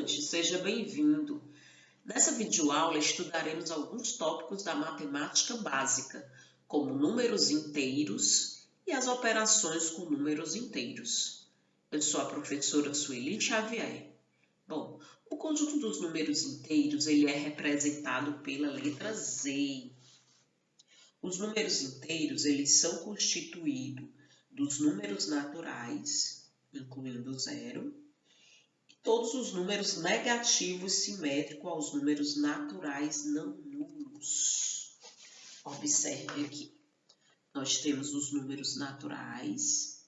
estudante, seja bem-vindo. Nessa videoaula estudaremos alguns tópicos da matemática básica, como números inteiros e as operações com números inteiros. Eu sou a professora Sueli Xavier. Bom, o conjunto dos números inteiros ele é representado pela letra Z. Os números inteiros eles são constituídos dos números naturais, incluindo o zero, todos os números negativos simétricos aos números naturais não nulos. Observe aqui. Nós temos os números naturais,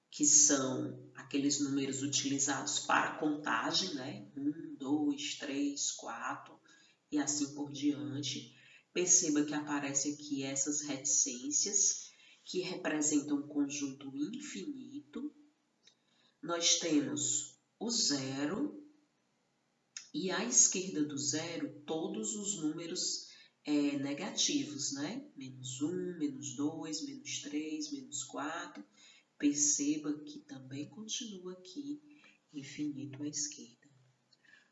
que são aqueles números utilizados para contagem, né? 1, 2, 3, 4 e assim por diante. Perceba que aparecem aqui essas reticências, que representam um conjunto infinito. Nós temos o zero, e à esquerda do zero, todos os números negativos, né? Menos 1, menos 2, menos 3, menos 4. Perceba que também continua aqui infinito à esquerda.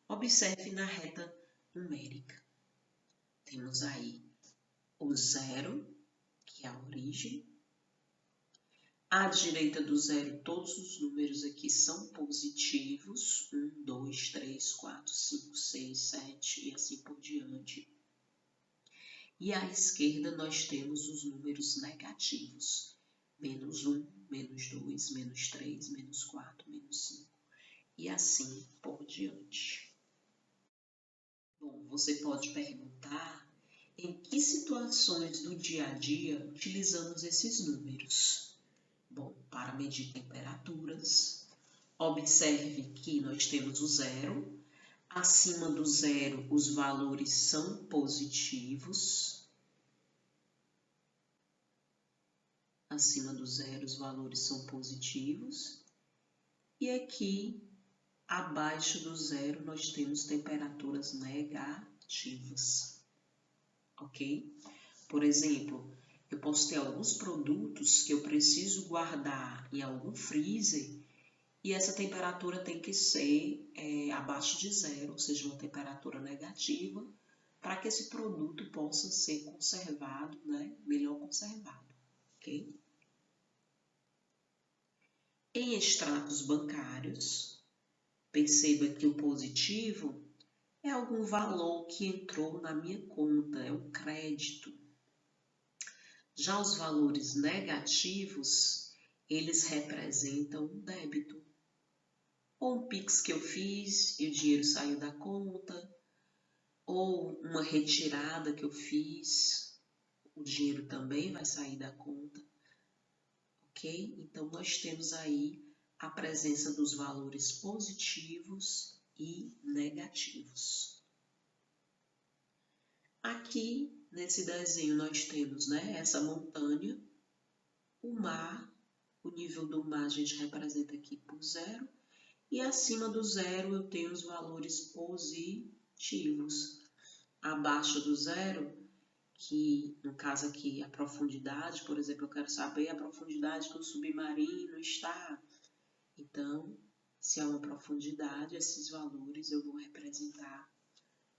Observe na reta numérica. Temos aí o zero, que é a origem. À direita do zero, todos os números aqui são positivos. 1, 2, 3, 4, 5, 6, 7 e assim por diante. E à esquerda nós temos os números negativos. Menos 1, menos 2, menos 3, menos 4, menos 5. E assim por diante. Bom, você pode perguntar em que situações do dia a dia utilizamos esses números. Bom, para medir temperaturas, observe que nós temos o zero. Acima do zero, os valores são positivos. Acima do zero, os valores são positivos. E aqui, abaixo do zero, nós temos temperaturas negativas. Ok? Por exemplo, eu posso ter alguns produtos que eu preciso guardar em algum freezer e essa temperatura tem que ser abaixo de zero, ou seja, uma temperatura negativa, para que esse produto possa ser conservado, né? Melhor conservado. Okay? Em extratos bancários, perceba que o positivo é algum valor que entrou na minha conta, é um crédito. Já os valores negativos, eles representam um débito. Ou um Pix que eu fiz e o dinheiro saiu da conta, ou uma retirada que eu fiz, o dinheiro também vai sair da conta. Ok? Então, nós temos aí a presença dos valores positivos e negativos. Aqui, nesse desenho, nós temos, né, essa montanha, o mar, o nível do mar a gente representa aqui por zero, e acima do zero eu tenho os valores positivos. Abaixo do zero, que no caso aqui a profundidade, por exemplo, eu quero saber a profundidade que o submarino está. Então, se há uma profundidade, esses valores eu vou representar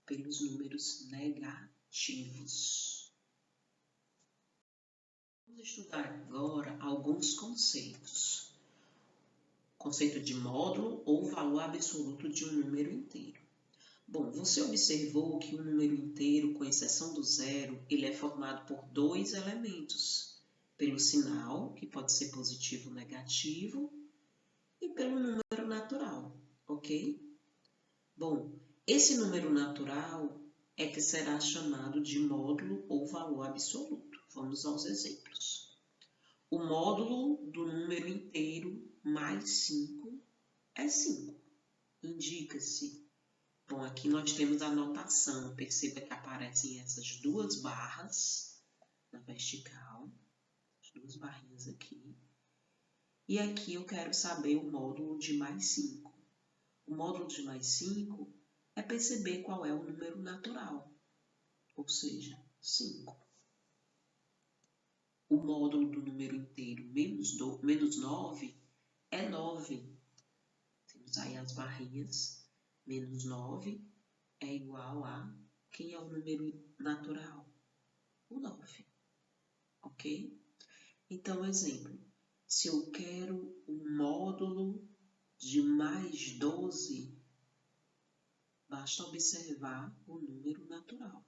pelos números negativos. Vamos estudar agora alguns conceitos. Conceito de módulo ou valor absoluto de um número inteiro. Bom, você observou que o número inteiro, com exceção do zero, ele é formado por dois elementos. Pelo sinal, que pode ser positivo ou negativo, e pelo número natural, ok? Bom, esse número natural é que será chamado de módulo ou valor absoluto. Vamos aos exemplos. O módulo do número inteiro mais 5 é 5. Indica-se. Bom, aqui nós temos a notação. Perceba que aparecem essas duas barras na vertical. As duas barrinhas aqui. E aqui eu quero saber o módulo de mais 5. O módulo de mais 5 é perceber qual é o número natural, ou seja, 5. O módulo do número inteiro menos 9 é 9. Temos aí as barrinhas. Menos 9 é igual a... Quem é o número natural? O 9, ok? Então, exemplo, se eu quero o módulo de mais 12, basta observar o número natural,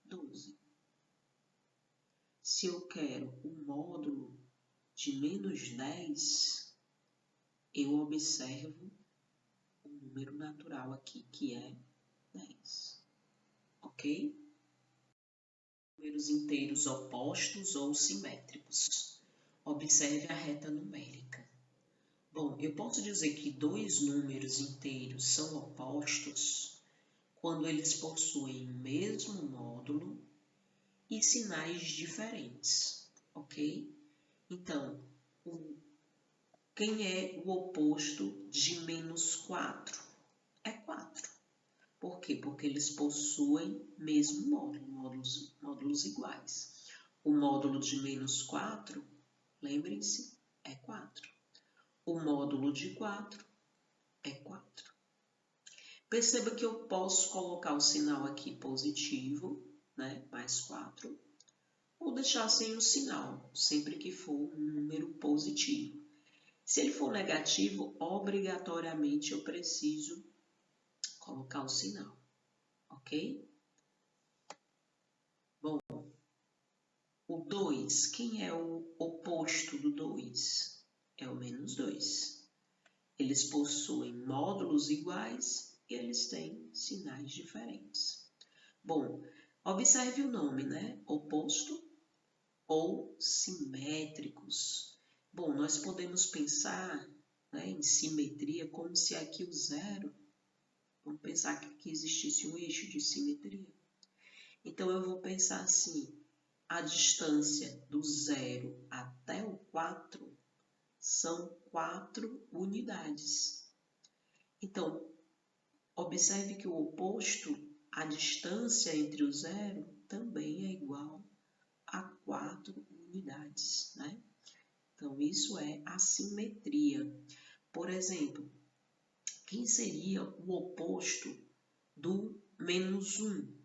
12. Se eu quero o módulo de menos 10, eu observo o número natural aqui, que é 10, ok? Números inteiros opostos ou simétricos. Observe a reta numérica. Bom, eu posso dizer que dois números inteiros são opostos quando eles possuem o mesmo módulo e sinais diferentes, ok? Então, quem é o oposto de menos 4? É 4. Por quê? Porque eles possuem mesmo módulo, módulos iguais. O módulo de menos 4, lembrem-se, é 4. O módulo de 4 é 4. Perceba que eu posso colocar o sinal aqui positivo, né, mais 4, ou deixar sem o sinal, sempre que for um número positivo. Se ele for negativo, obrigatoriamente eu preciso colocar o sinal, ok? Bom, o 2, quem é o oposto do 2? É o menos 2. Eles possuem módulos iguais e eles têm sinais diferentes. Bom, observe o nome, né? Oposto ou simétricos. Bom, nós podemos pensar, né, em simetria como se aqui o zero, vamos pensar que aqui existisse um eixo de simetria. Então, eu vou pensar assim, a distância do 0 até o 4 são 4 unidades. Então, observe que o oposto, a distância entre o 0, também é igual a 4 unidades, né? Então, isso é assimetria. Por exemplo, quem seria o oposto do menos 1?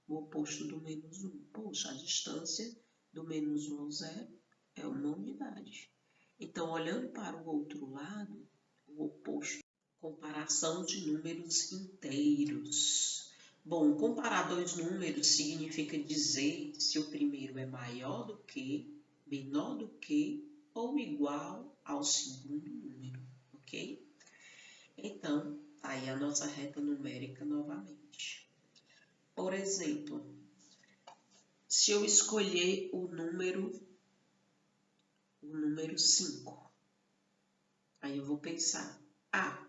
O oposto do menos 1. Poxa, a distância do menos 1 ao 0 é uma unidade. Então, olhando para o outro lado, o oposto, comparação de números inteiros. Bom, comparar dois números significa dizer se o primeiro é maior do que, menor do que ou igual ao segundo número, ok? Então, tá aí a nossa reta numérica novamente. Por exemplo, se eu escolher o número 5, aí eu vou pensar,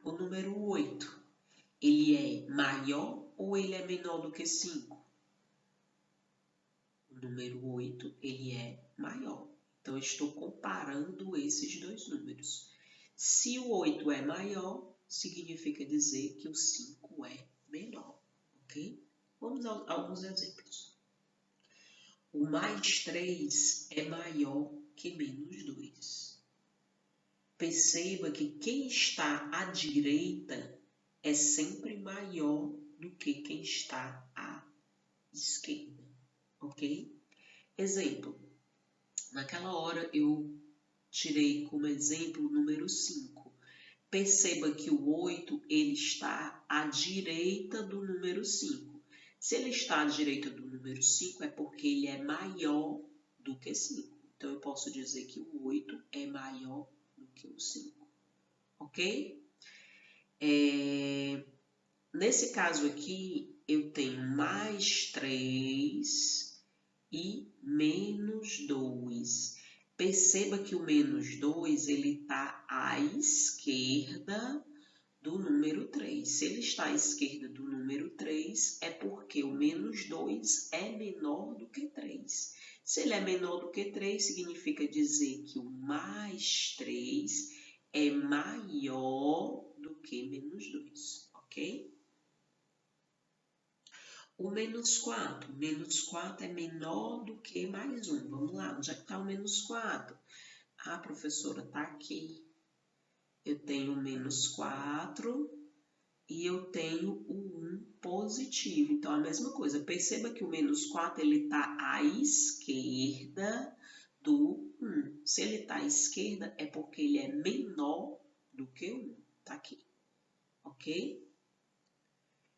o número 8, ele é maior ou ele é menor do que 5? O número 8, ele é maior. Então, eu estou comparando esses dois números. Se o 8 é maior, significa dizer que o 5 é menor, ok? Vamos a alguns exemplos. O mais 3 é maior que menos 2. Perceba que quem está à direita é sempre maior do que quem está à esquerda, ok? Exemplo, naquela hora eu tirei como exemplo o número 5. Perceba que o 8 ele está à direita do número 5. Se ele está à direita do número 5 é porque ele é maior do que 5. Então, eu posso dizer que o 8 é maior do que o 5. Ok? Nesse caso aqui, eu tenho mais 3 e menos 2. Perceba que o menos 2 ele está à esquerda do número 3. Se ele está à esquerda do número 3, é porque o menos 2 é menor do que 3. Se ele é menor do que 3, significa dizer que o mais 3 é maior do que menos 2, ok? O menos 4. Menos 4 é menor do que mais 1. Vamos lá, onde é que está o menos 4? Professora, está aqui. Eu tenho menos 4 e eu tenho o 1 positivo. Então, a mesma coisa. Perceba que o menos 4 está à esquerda do 1. Se ele está à esquerda, é porque ele é menor do que o 1. Está aqui. Ok?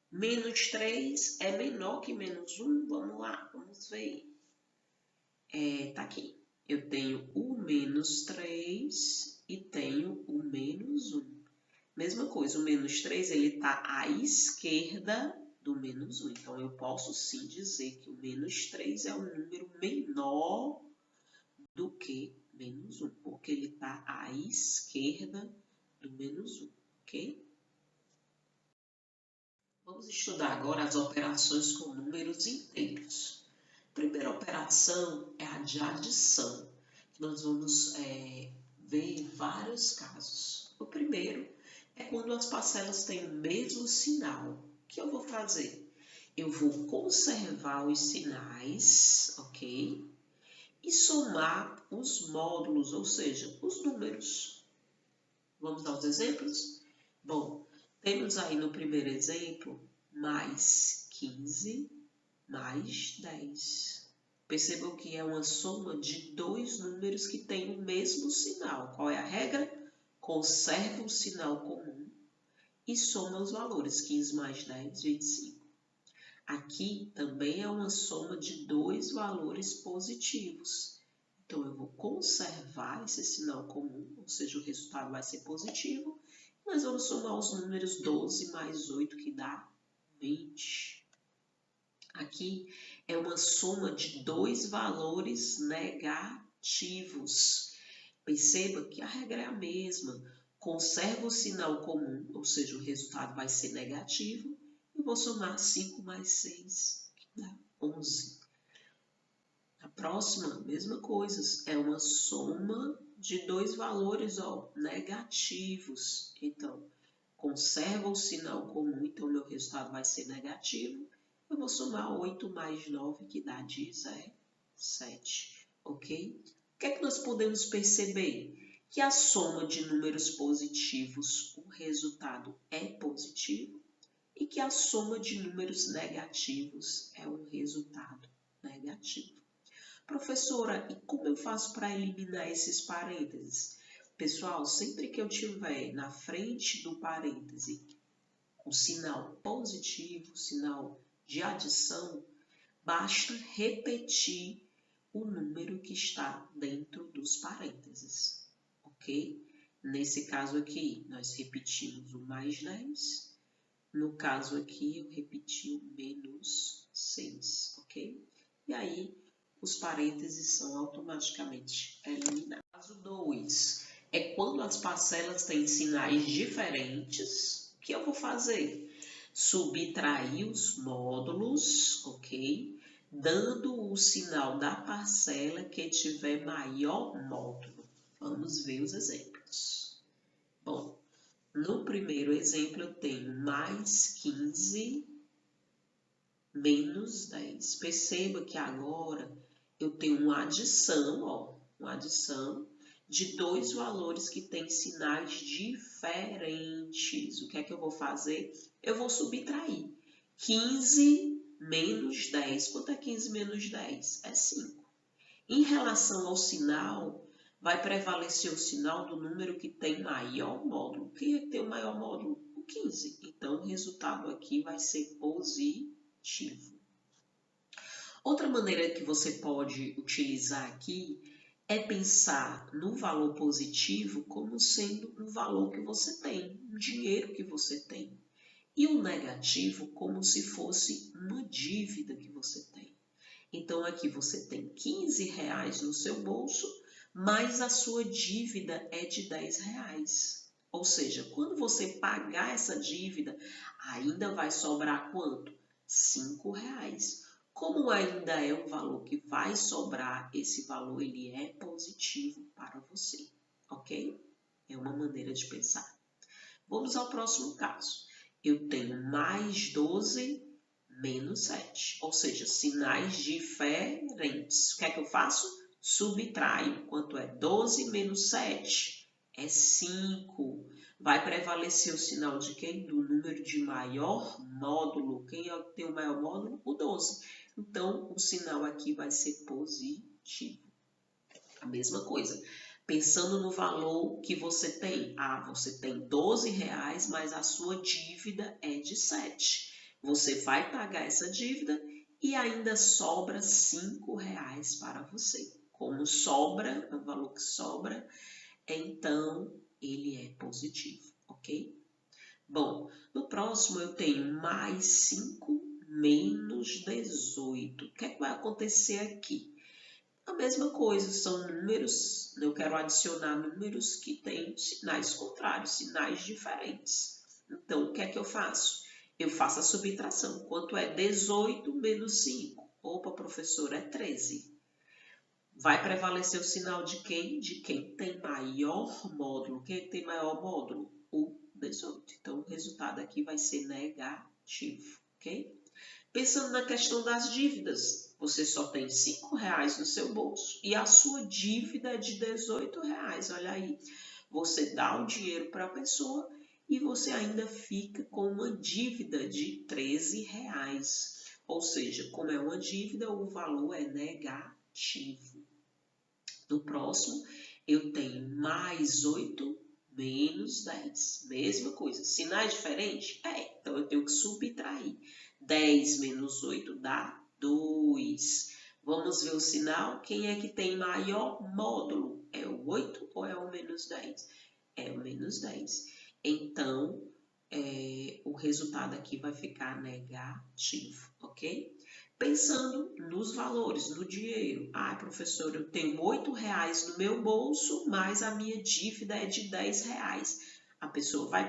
Menos 3 é menor que menos 1. Vamos lá, vamos ver. Tá aqui. Eu tenho o menos 3 e tenho o menos 1. Mesma coisa, o menos 3 está à esquerda do menos 1. Então, eu posso sim dizer que o menos 3 é um número menor do que menos 1, porque ele está à esquerda do menos 1, ok? Vamos estudar agora as operações com números inteiros. A primeira operação é a de adição. Nós vamos ver vários casos. O primeiro é quando as parcelas têm o mesmo sinal. O que eu vou fazer? Eu vou conservar os sinais, ok? E somar os módulos, ou seja, os números. Vamos aos exemplos? Bom, temos aí no primeiro exemplo mais 15 mais 10. Percebam que é uma soma de dois números que têm o mesmo sinal. Qual é a regra? Conserva o sinal comum e soma os valores. 15 mais 10, 25. Aqui também é uma soma de dois valores positivos. Então, eu vou conservar esse sinal comum, ou seja, o resultado vai ser positivo. Nós vamos somar os números 12 mais 8, que dá 20. Aqui é uma soma de dois valores negativos. Perceba que a regra é a mesma. Conserva o sinal comum, ou seja, o resultado vai ser negativo. E vou somar 5 mais 6, que dá 11. A próxima, mesma coisa, é uma soma de dois valores negativos. Então, conserva o sinal comum, então meu resultado vai ser negativo. Eu vou somar 8 mais 9, que dá 17, ok? O que é que nós podemos perceber? Que a soma de números positivos, o resultado é positivo, e que a soma de números negativos é um resultado negativo. Professora, e como eu faço para eliminar esses parênteses? Pessoal, sempre que eu tiver na frente do parêntese o sinal positivo, o sinal de adição, basta repetir o número que está dentro dos parênteses, ok? Nesse caso aqui, nós repetimos o mais 10. No caso aqui, eu repeti o menos 6, ok? E aí, os parênteses são automaticamente eliminados. Caso 2 é quando as parcelas têm sinais diferentes. O que eu vou fazer? Subtrair os módulos, ok? Dando o sinal da parcela que tiver maior módulo. Vamos ver os exemplos. Bom, no primeiro exemplo eu tenho mais 15 menos 10. Perceba que agora eu tenho uma adição, uma adição de dois valores que têm sinais diferentes. O que é que eu vou fazer? Eu vou subtrair. 15 menos 10. Quanto é 15 menos 10? É 5. Em relação ao sinal, vai prevalecer o sinal do número que tem maior módulo. Quem é que tem o maior módulo? O 15. Então, o resultado aqui vai ser positivo. Outra maneira que você pode utilizar aqui é pensar no valor positivo como sendo um valor que você tem, um dinheiro que você tem. E o negativo como se fosse uma dívida que você tem. Então, aqui você tem 15 reais no seu bolso, mas a sua dívida é de 10 reais. Ou seja, quando você pagar essa dívida, ainda vai sobrar quanto? 5 reais. Como ainda é um valor que vai sobrar, esse valor ele é positivo para você, ok? É uma maneira de pensar. Vamos ao próximo caso. Eu tenho mais 12 menos 7, ou seja, sinais diferentes. O que é que eu faço? Subtraio. Quanto é 12 menos 7? É 5. Vai prevalecer o sinal de quem? Do número de maior módulo. Quem é o que tem o maior módulo? O 12. Então, o sinal aqui vai ser positivo. A mesma coisa. Pensando no valor que você tem. Você tem R$12, mas a sua dívida é de 7. Você vai pagar essa dívida e ainda sobra R$5 para você. Como sobra, é um valor que sobra, então ele é positivo, ok? Bom, no próximo eu tenho mais 5 menos 18. O que é que vai acontecer aqui? A mesma coisa, são números, eu quero adicionar números que têm sinais contrários, sinais diferentes. Então, o que é que eu faço? Eu faço a subtração. Quanto é 18 menos 5? Opa, professor, é 13. Vai prevalecer o sinal de quem? De quem tem maior módulo. Quem tem maior módulo? O 18. Então, o resultado aqui vai ser negativo, ok? Pensando na questão das dívidas, você só tem R$5 no seu bolso e a sua dívida é de R$18. Olha aí, você dá o dinheiro para a pessoa e você ainda fica com uma dívida de R$13. Ou seja, como é uma dívida, o valor é negativo. No próximo, eu tenho mais 8 menos 10. Mesma coisa. Sinais diferentes? Então eu tenho que subtrair. 10 menos 8 dá 2. Vamos ver o sinal? Quem é que tem maior módulo? É o 8 ou é o menos 10? É o menos 10. Então, o resultado aqui vai ficar negativo, ok? Pensando nos valores, no dinheiro. Professor, eu tenho R$8 no meu bolso, mas a minha dívida é de R$10. A pessoa vai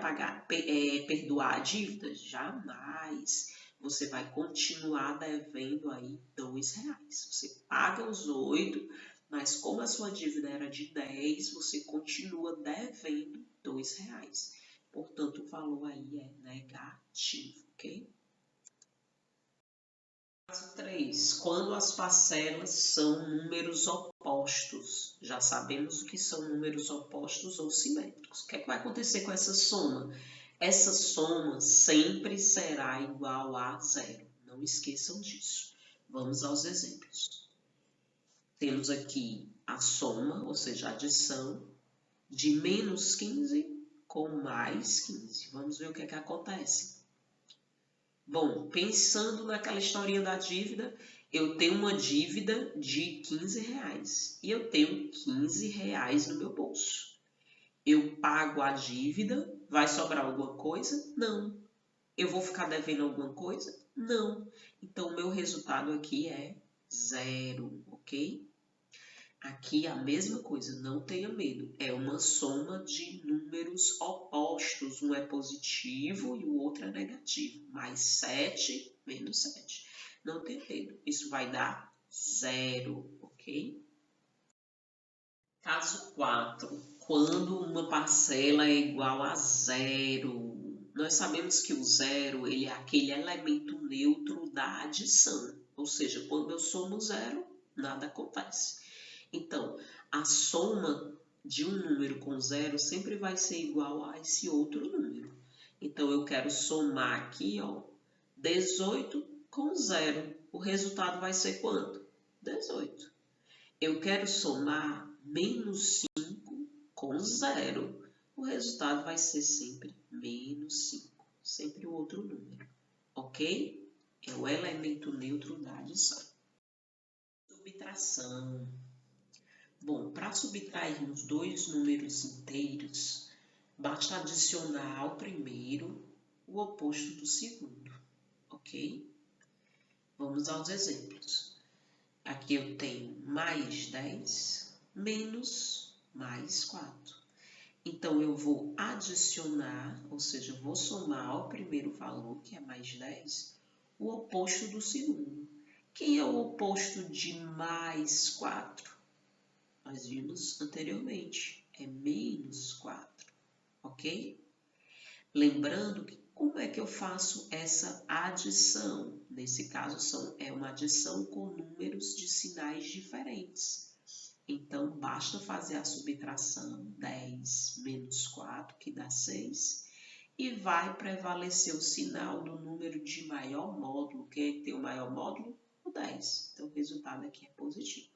perdoar a dívida? Jamais. Você vai continuar devendo aí R$2. Você paga os 8, mas como a sua dívida era de 10, você continua devendo R$2. Portanto, o valor aí é negativo, ok? Caso 3. Quando as parcelas são números opostos. Já sabemos o que são números opostos ou simétricos. O que é que vai acontecer com essa soma? Essa soma sempre será igual a 0. Não esqueçam disso. Vamos aos exemplos. Temos aqui a soma, ou seja, a adição de menos 15 com mais 15. Vamos ver o que é que acontece. Bom, pensando naquela historinha da dívida, eu tenho uma dívida de R$15 e eu tenho R$15 no meu bolso. Eu pago a dívida, vai sobrar alguma coisa? Não. Eu vou ficar devendo alguma coisa? Não. Então, o meu resultado aqui é 0, ok? Aqui a mesma coisa, não tenha medo. É uma soma de números opostos. Um é positivo e o outro é negativo. Mais 7 menos 7. Não tenha medo. Isso vai dar 0, ok? Caso 4. Quando uma parcela é igual a 0. Nós sabemos que o 0 ele é aquele elemento neutro da adição. Ou seja, quando eu somo 0, nada acontece. Então, a soma de um número com 0 sempre vai ser igual a esse outro número. Então, eu quero somar aqui, 18 com 0. O resultado vai ser quanto? 18. Eu quero somar menos 5 com 0. O resultado vai ser sempre menos 5. Sempre o outro número. Ok? É o elemento neutro da adição. Subtração. Bom, para subtrairmos dois números inteiros, basta adicionar ao primeiro o oposto do segundo, ok? Vamos aos exemplos. Aqui eu tenho mais 10 menos mais 4. Então, eu vou adicionar, ou seja, vou somar ao primeiro valor, que é mais 10, o oposto do segundo. Quem é o oposto de mais 4? Nós vimos anteriormente, é menos 4, ok? Lembrando que como é que eu faço essa adição? Nesse caso, é uma adição com números de sinais diferentes. Então, basta fazer a subtração 10 menos 4, que dá 6, e vai prevalecer o sinal do número de maior módulo. Quem é que tem o maior módulo? O 10. Então, o resultado aqui é positivo.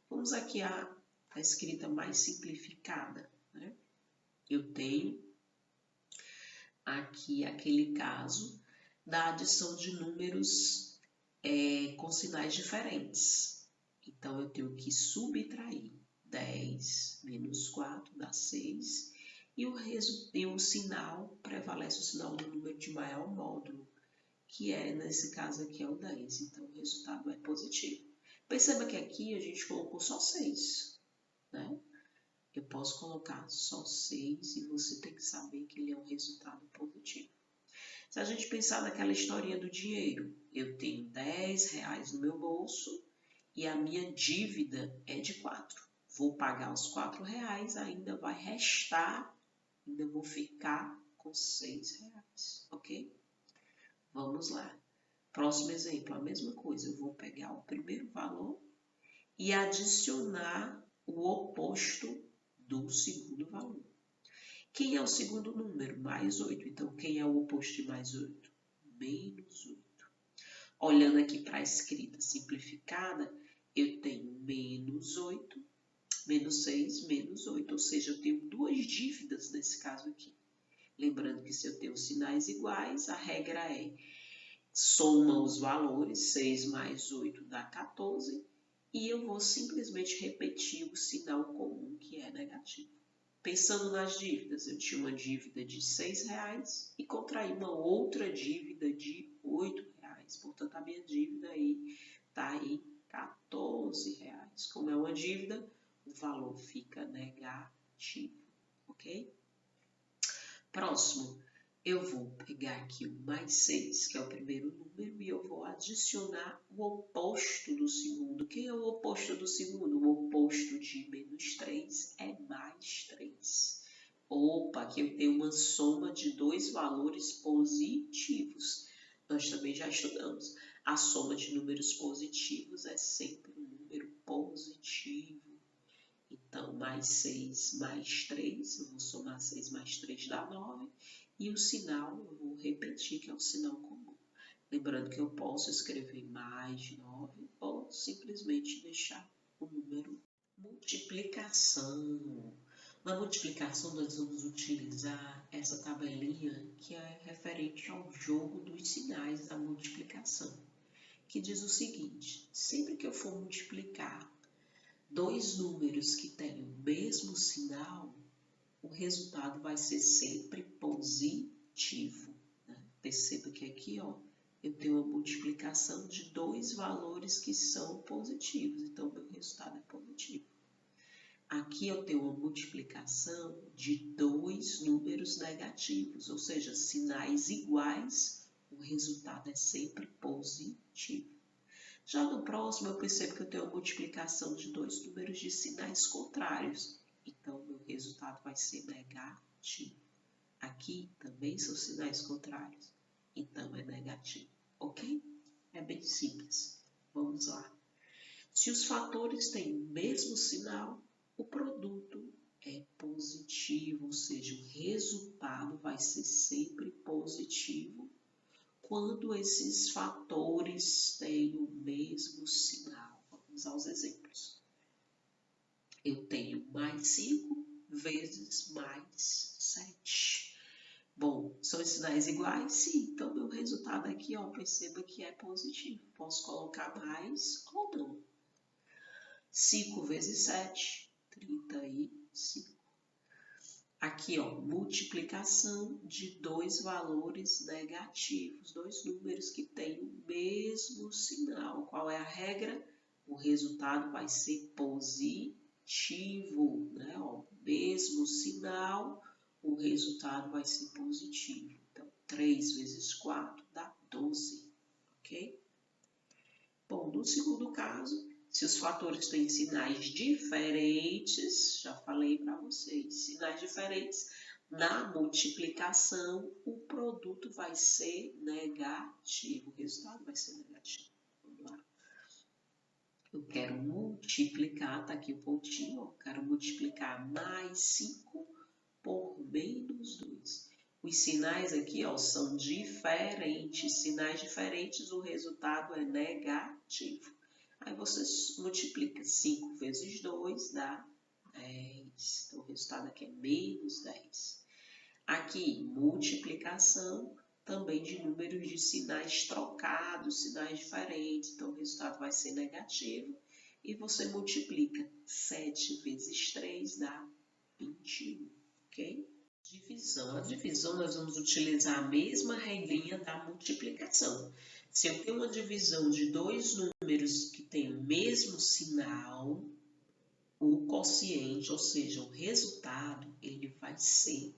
Vamos aqui à escrita mais simplificada, né? Eu tenho aqui aquele caso da adição de números com sinais diferentes. Então, eu tenho que subtrair 10 menos 4 dá 6. E o sinal prevalece o sinal do número de maior módulo, que nesse caso aqui é o 10. Então, o resultado é positivo. Perceba que aqui a gente colocou só 6, né? Eu posso colocar só 6 e você tem que saber que ele é um resultado positivo. Se a gente pensar naquela historinha do dinheiro, eu tenho 10 reais no meu bolso e a minha dívida é de 4. Vou pagar os 4 reais, ainda vai restar, ainda vou ficar com 6 reais, ok? Vamos lá. Próximo exemplo, a mesma coisa. Eu vou pegar o primeiro valor e adicionar o oposto do segundo valor. Quem é o segundo número? Mais 8. Então, quem é o oposto de mais 8? Menos 8. Olhando aqui para a escrita simplificada, eu tenho menos 8, menos 6, menos 8. Ou seja, eu tenho duas dívidas nesse caso aqui. Lembrando que se eu tenho sinais iguais, a regra é soma os valores, 6 mais 8 dá 14, e eu vou simplesmente repetir o sinal comum, que é negativo. Pensando nas dívidas, eu tinha uma dívida de 6 reais e contraí uma outra dívida de 8 reais. Portanto, a minha dívida aí está aí 14 reais. Como é uma dívida, o valor fica negativo, ok? Próximo, eu vou pegar aqui o mais 6, que é o primeiro número, e eu vou adicionar o oposto do segundo. Quem é o oposto do segundo? O oposto de menos 3 é mais 3. Opa, aqui eu tenho uma soma de dois valores positivos. Nós também já estudamos. A soma de números positivos é sempre um número positivo. Então, mais 6 mais 3, eu vou somar 6 mais 3 dá 9. E o sinal, eu vou repetir, que é o sinal comum. Lembrando que eu posso escrever mais 9 ou simplesmente deixar o número multiplicação. Na multiplicação, nós vamos utilizar essa tabelinha que é referente ao jogo dos sinais da multiplicação, que diz o seguinte: sempre que eu for multiplicar dois números que têm o mesmo sinal, o resultado vai ser sempre positivo, né? Perceba que aqui, ó, eu tenho uma multiplicação de dois valores que são positivos, então meu resultado é positivo. Aqui eu tenho uma multiplicação de dois números negativos, ou seja, sinais iguais, o resultado é sempre positivo. Já no próximo, eu percebo que eu tenho uma multiplicação de dois números de sinais contrários. Então, meu resultado vai ser negativo. Aqui também são sinais contrários. Então, é negativo. Ok? É bem simples. Vamos lá. Se os fatores têm o mesmo sinal, o produto é positivo, ou seja, o resultado vai ser sempre positivo quando esses fatores têm o mesmo sinal. Vamos aos exemplos. Eu tenho mais 5 vezes mais 7. Bom, são sinais iguais? Sim, então meu resultado aqui, ó, perceba que é positivo. Posso colocar mais ou não. 5 vezes 7, 35. Aqui, ó, multiplicação de dois valores negativos, dois números que têm o mesmo sinal. Qual é a regra? O resultado vai ser positivo, né? Ó, mesmo sinal, o resultado vai ser positivo. Então, 3 vezes 4 dá 12, ok? Bom, no segundo caso, se os fatores têm sinais diferentes, já falei para vocês, sinais diferentes, na multiplicação, o produto vai ser negativo, o resultado vai ser negativo. Vamos lá. Eu quero multiplicar, tá aqui o pontinho, ó, quero multiplicar mais 5 por menos 2. Os sinais aqui, ó, são diferentes. Sinais diferentes, o resultado é negativo. Aí você multiplica 5 vezes 2, dá 10. Então, o resultado aqui é menos 10. Aqui, multiplicação também de números de sinais trocados, sinais diferentes. Então, o resultado vai ser negativo. E você multiplica 7 vezes 3 dá 21, ok? Divisão. A divisão nós vamos utilizar a mesma regrinha da multiplicação. Se eu tenho uma divisão de dois números que têm o mesmo sinal, o quociente, ou seja, o resultado, ele vai ser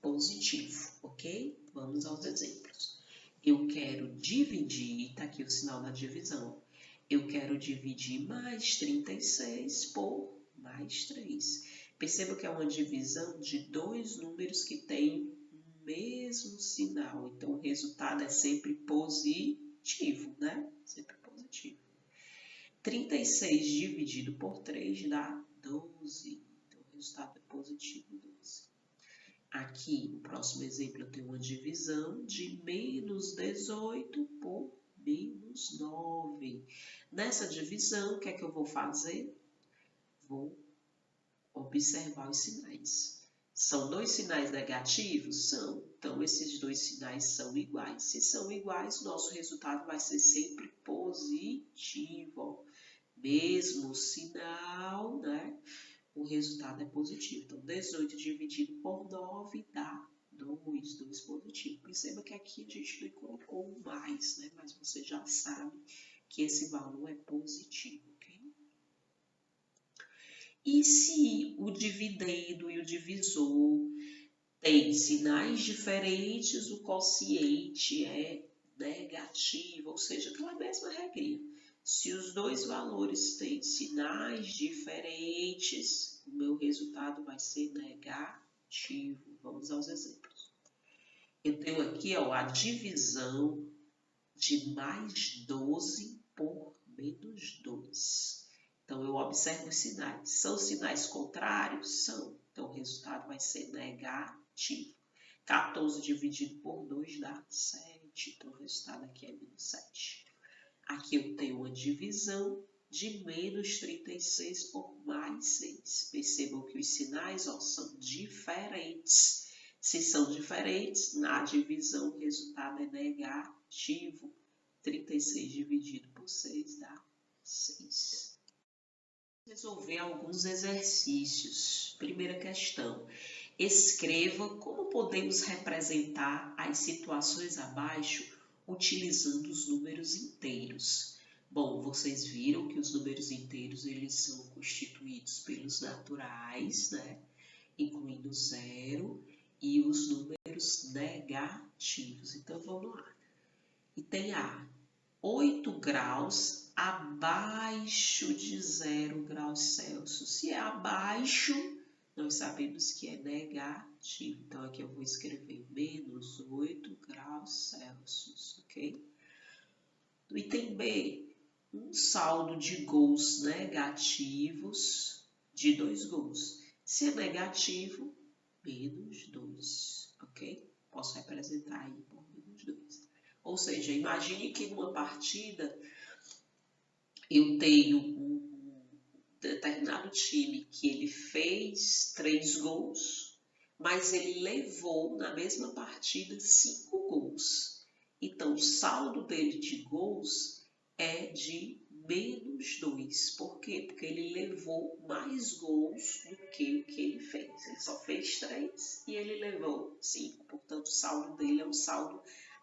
positivo, ok? Vamos aos exemplos. Eu quero dividir, tá aqui o sinal da divisão. Eu quero dividir mais 36 por mais 3. Perceba que é uma divisão de dois números que têm o mesmo sinal. Então, o resultado é sempre positivo, né? Sempre positivo. 36 dividido por 3 dá 12. Então, o resultado é positivo, 12. Aqui, no próximo exemplo, eu tenho uma divisão de menos 18 por menos 9. Nessa divisão, o que é que eu vou fazer? Vou observar os sinais. São dois sinais negativos? São. Então, esses dois sinais são iguais. Se são iguais, nosso resultado vai ser sempre positivo. Mesmo sinal, né? O resultado é positivo. Então, 18 dividido por 9 dá 2, 2 positivo. Perceba que aqui a gente não colocou um mais, né? Mas você já sabe que esse valor é positivo, ok? E se o dividendo e o divisor têm sinais diferentes, o quociente é negativo, ou seja, aquela mesma regrinha. Se os dois valores têm sinais diferentes, o meu resultado vai ser negativo. Vamos aos exemplos. Eu tenho aqui ó, a divisão de mais 12 por menos 2. Então, eu observo os sinais. São sinais contrários? São. Então, o resultado vai ser negativo. 14 dividido por 2 dá 7. Então, o resultado aqui é menos 7. Aqui eu tenho uma divisão de menos 36 por mais 6. Percebam que os sinais ó, são diferentes. Se são diferentes, na divisão o resultado é negativo. 36 dividido por 6 dá 6. Resolver alguns exercícios. Primeira questão. Escreva como podemos representar as situações abaixo utilizando os números inteiros. Bom, vocês viram que os números inteiros eles são constituídos pelos naturais, né? Incluindo zero e os números negativos. Então, vamos lá. E tem A, 8 graus abaixo de 0 graus Celsius. Se é abaixo, nós sabemos que é negativo. Então, aqui eu vou escrever menos 8 graus Celsius, ok? No item B, um saldo de gols negativos de 2 gols. Se é negativo, menos 2, ok? Posso representar aí por menos 2. Ou seja, imagine que numa partida eu tenho um determinado time que ele fez 3 gols, mas ele levou na mesma partida 5 gols. Então, o saldo dele de gols é de menos 2. Por quê? Porque ele levou mais gols do que o que ele fez. Ele só fez 3 e ele levou 5. Portanto, o saldo dele é um saldo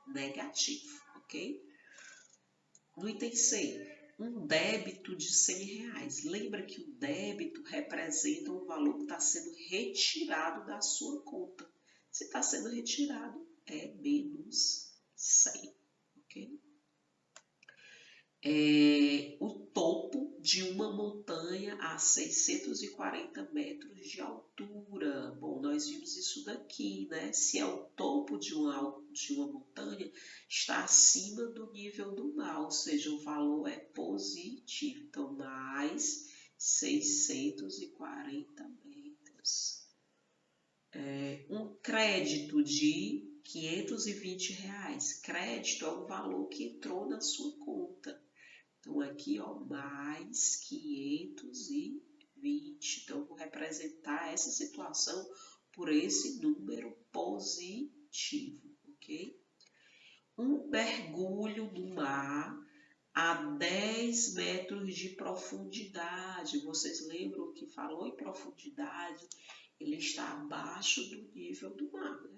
negativo, ok? No item C, um débito de R$100. Lembra que o débito representa um valor que está sendo retirado da sua conta. Se está sendo retirado, é menos 100, ok? O topo de uma montanha a 640 metros de altura. Bom, nós vimos isso daqui, né? Se é o topo topo de uma montanha está acima do nível do mar, ou seja, o valor é positivo. Então, mais 640 metros. Um crédito de R$520. Crédito é o valor que entrou na sua conta. Então, aqui, ó, mais 520. Então, eu vou representar essa situação por esse número positivo, ok? Um mergulho no mar a 10 metros de profundidade. Vocês lembram que falou em profundidade? Ele está abaixo do nível do mar, né?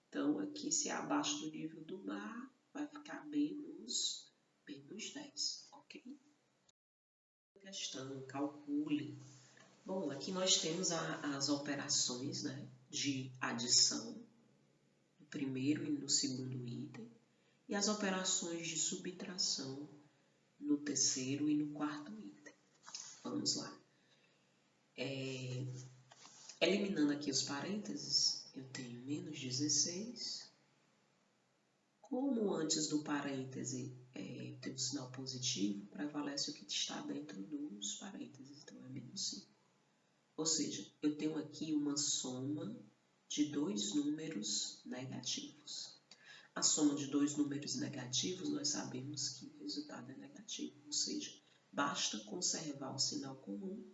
Então, aqui, se é abaixo do nível do mar, vai ficar menos 10, ok? Questão, calcule. Bom, aqui nós temos as operações, né, de adição, no primeiro e no segundo item, e as operações de subtração no terceiro e no quarto item. Vamos lá. Eliminando aqui os parênteses, eu tenho menos 16. Como antes do parêntese tem um sinal positivo, prevalece o que está dentro dos parênteses, então é menos 5. Ou seja, eu tenho aqui uma soma de dois números negativos. A soma de dois números negativos, nós sabemos que o resultado é negativo, ou seja, basta conservar o sinal comum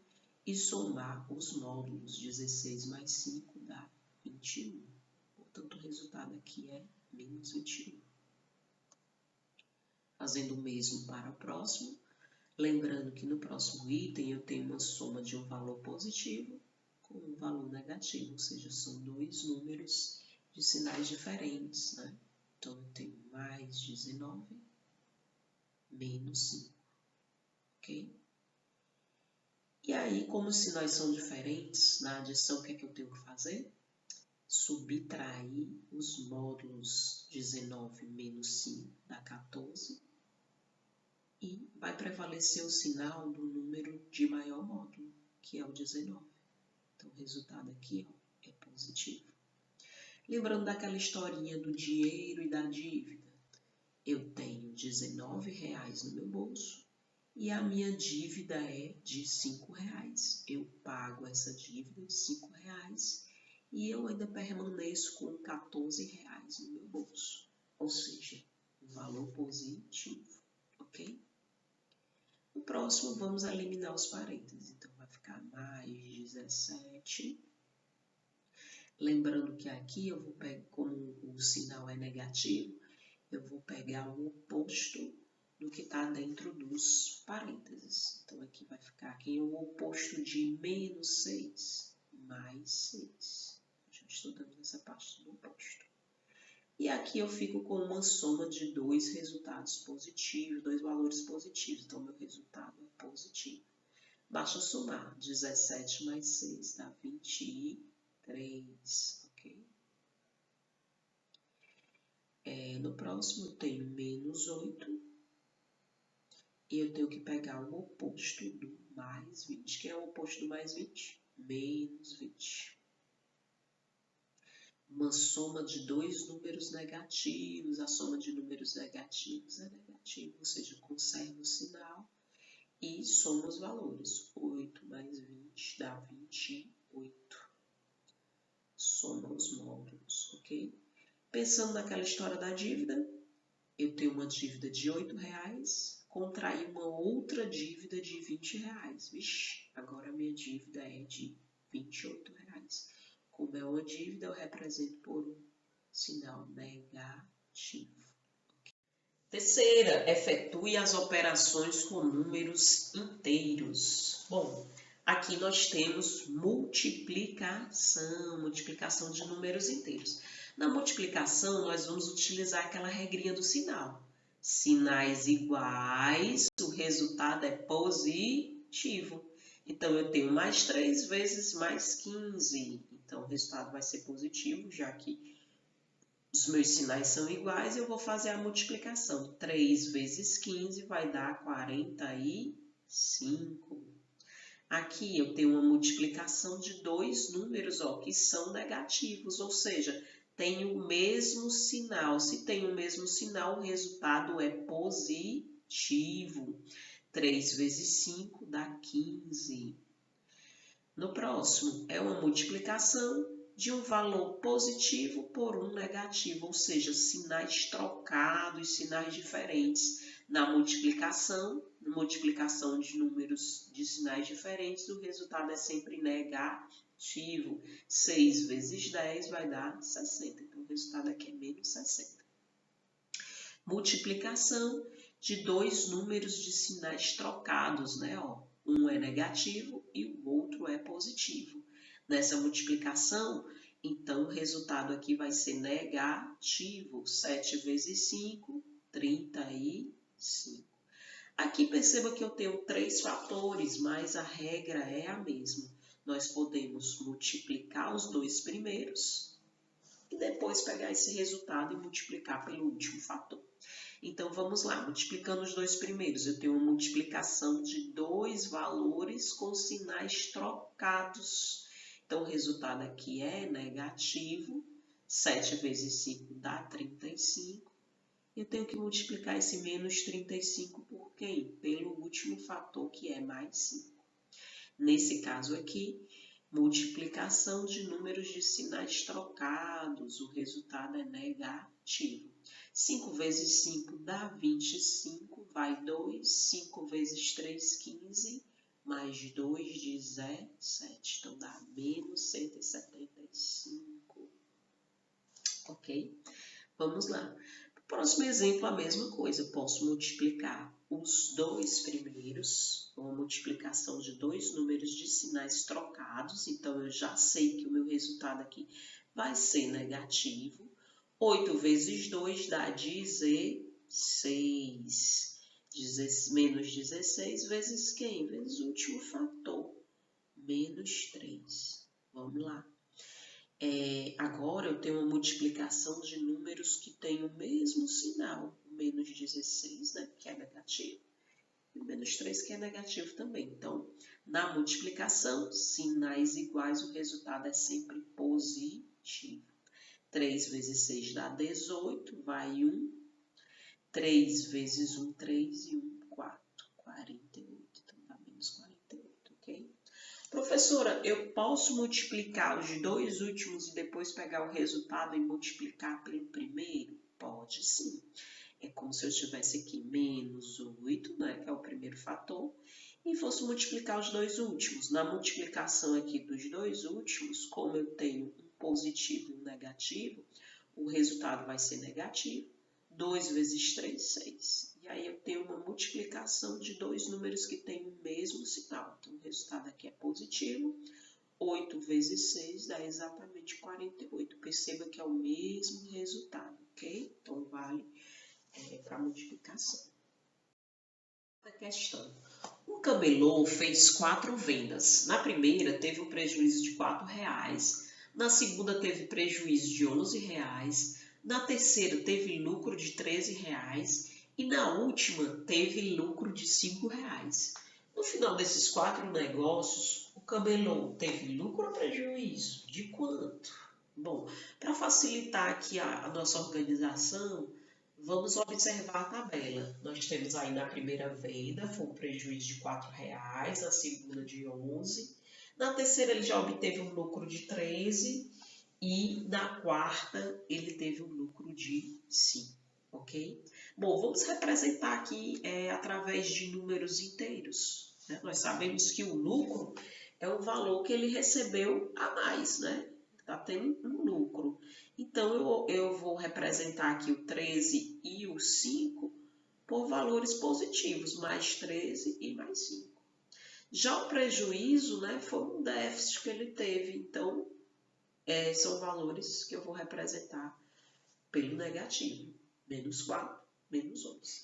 e somar os módulos. 16 mais 5 dá 21. Portanto, o resultado aqui é menos 21. Fazendo o mesmo para o próximo, lembrando que no próximo item eu tenho uma soma de um valor positivo com um valor negativo, ou seja, são dois números de sinais diferentes, né? Então, eu tenho mais 19, menos 5, ok? E aí, como os sinais são diferentes, na adição, o que é que eu tenho que fazer? Subtrair os módulos 19 menos 5 dá 14. E vai prevalecer o sinal do número de maior módulo, que é o 19. Então, o resultado aqui, ó, é positivo. Lembrando daquela historinha do dinheiro e da dívida. Eu tenho R$19 no meu bolso e a minha dívida é de R$5. Eu pago essa dívida de R$5 e eu ainda permaneço com R$14 no meu bolso. Ou seja, um valor positivo, ok? No próximo, vamos eliminar os parênteses. Então, vai ficar mais 17. Lembrando que aqui, eu vou pegar, como o sinal é negativo, eu vou pegar o oposto do que está dentro dos parênteses. Então, aqui vai ficar aqui o oposto de menos 6, mais 6. Já estudamos essa parte do oposto. E aqui eu fico com uma soma de dois resultados positivos, dois valores positivos. Então, meu resultado é positivo. Basta somar. 17 mais 6 dá 23, ok? No próximo, eu tenho menos 8. E eu tenho que pegar o oposto do mais 20. Quem é o oposto do mais 20? Menos 20. Uma soma de dois números negativos. A soma de números negativos é negativa, ou seja, conserva o sinal e soma os valores. 8 mais 20 dá 28. Soma os módulos, ok? Pensando naquela história da dívida, eu tenho uma dívida de R$8, contraí uma outra dívida de R$20. Vixe, agora a minha dívida é de R$28. Como é uma dívida, eu represento por um sinal negativo. Okay. Terceira, efetue as operações com números inteiros. Bom, aqui nós temos multiplicação de números inteiros. Na multiplicação, nós vamos utilizar aquela regrinha do sinal. Sinais iguais, o resultado é positivo. Então, eu tenho mais 3 vezes mais 15. Então, o resultado vai ser positivo, já que os meus sinais são iguais, eu vou fazer a multiplicação. 3 vezes 15 vai dar 45. Aqui eu tenho uma multiplicação de dois números, ó, que são negativos, ou seja, tem o mesmo sinal. Se tem o mesmo sinal, o resultado é positivo. 3 vezes 5 dá 15. No próximo, é uma multiplicação de um valor positivo por um negativo, ou seja, sinais trocados, sinais diferentes. Na multiplicação de números de sinais diferentes, o resultado é sempre negativo. 6 vezes 10 vai dar 60. Então, o resultado aqui é menos 60. Multiplicação de dois números de sinais trocados, né? Um é negativo e o outro é positivo. Nessa multiplicação, então, o resultado aqui vai ser negativo. 7 vezes 5, 35. Aqui perceba que eu tenho 3 fatores, mas a regra é a mesma. Nós podemos multiplicar os dois primeiros e depois pegar esse resultado e multiplicar pelo último fator. Então, vamos lá, multiplicando os dois primeiros, eu tenho uma multiplicação de dois valores com sinais trocados. Então, o resultado aqui é negativo. 7 vezes 5 dá 35. Eu tenho que multiplicar esse menos 35 por quem? Pelo último fator, que é mais 5. Nesse caso aqui, multiplicação de números de sinais trocados, o resultado é negativo. 5 vezes 5 dá 25, vai 2. 5 vezes 3, 15, mais 2, 17. Então, dá menos 175. Ok? Vamos lá. Próximo exemplo, a mesma coisa. Eu posso multiplicar os dois primeiros, uma multiplicação de dois números de sinais trocados. Então, eu já sei que o meu resultado aqui vai ser negativo. 8 vezes 2 dá 16. Menos 16 vezes quem? Vezes o último fator. Menos 3. Vamos lá. Agora eu tenho uma multiplicação de números que têm o mesmo sinal, o menos 16, né, que é negativo, e o menos 3, que é negativo também. Então, na multiplicação, sinais iguais, o resultado é sempre positivo. 3 vezes 6 dá 18, vai 1. 3 vezes 1, 3 e 1, 4. 48, então dá menos 48, ok? Professora, eu posso multiplicar os dois últimos e depois pegar o resultado e multiplicar pelo primeiro? Pode sim. É como se eu tivesse aqui menos 8, né, que é o primeiro fator, e fosse multiplicar os dois últimos. Na multiplicação aqui dos dois últimos, como eu tenho um positivo e um negativo, o resultado vai ser negativo. 2 vezes 3, 6. E aí eu tenho uma multiplicação de dois números que têm o mesmo sinal. Então, o resultado aqui é positivo. 8 vezes 6 dá exatamente 48. Perceba que é o mesmo resultado, ok? Então, vale para multiplicação. A questão. Um camelô fez 4 vendas. Na primeira, teve um prejuízo de R$4. Na segunda, teve prejuízo de R$11. Na terceira, teve lucro de R$13. E na última, teve lucro de R$5. No final desses 4 negócios, o camelô teve lucro ou prejuízo? De quanto? Bom, para facilitar aqui a nossa organização, vamos observar a tabela. Nós temos aí na primeira venda, foi um prejuízo de R$4, na segunda de 11. Na terceira ele já obteve um lucro de 13 e na quarta ele teve um lucro de 5, ok? Bom, vamos representar aqui através de números inteiros, né? Nós sabemos que o lucro é o valor que ele recebeu a mais, né? Está tendo um lucro. Então, eu vou representar aqui o 13 e o 5 por valores positivos, mais 13 e mais 5. Já o prejuízo, né, foi um déficit que ele teve, então, são valores que eu vou representar pelo negativo, menos 4, menos 11.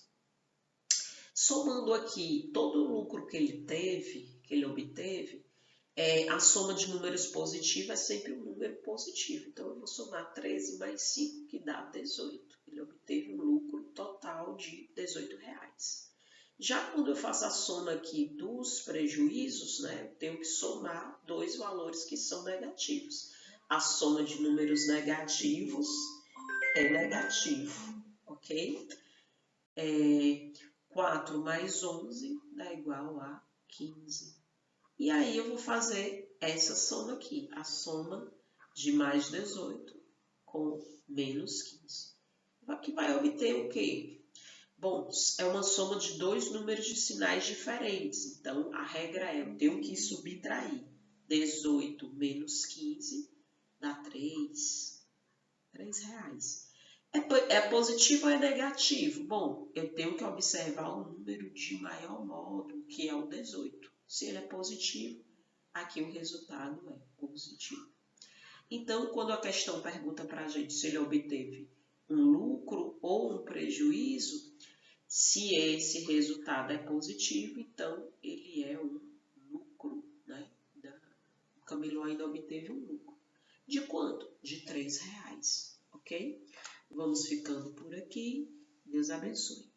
Somando aqui todo o lucro que ele teve, que ele obteve, a soma de números positivos é sempre um número positivo. Então, eu vou somar 13 mais 5, que dá 18. Ele obteve um lucro total de R$18. Já quando eu faço a soma aqui dos prejuízos, né, eu tenho que somar dois valores que são negativos. a soma de números negativos é negativo, ok? 4 mais 11 dá igual a 15. E aí eu vou fazer essa soma aqui, a soma de mais 18 com menos 15. Aqui vai obter o quê? Bom, é uma soma de dois números de sinais diferentes. Então, a regra é, eu tenho que subtrair. 18 menos 15 dá 3 reais. É positivo ou é negativo? Bom, eu tenho que observar o número de maior módulo, que é o 18. Se ele é positivo, aqui o resultado é positivo. Então, quando a questão pergunta para a gente se ele obteve um lucro ou um prejuízo, se esse resultado é positivo, então ele é um lucro, né? O Camilo ainda obteve um lucro. De quanto? De 3 reais, ok? Vamos ficando por aqui. Deus abençoe.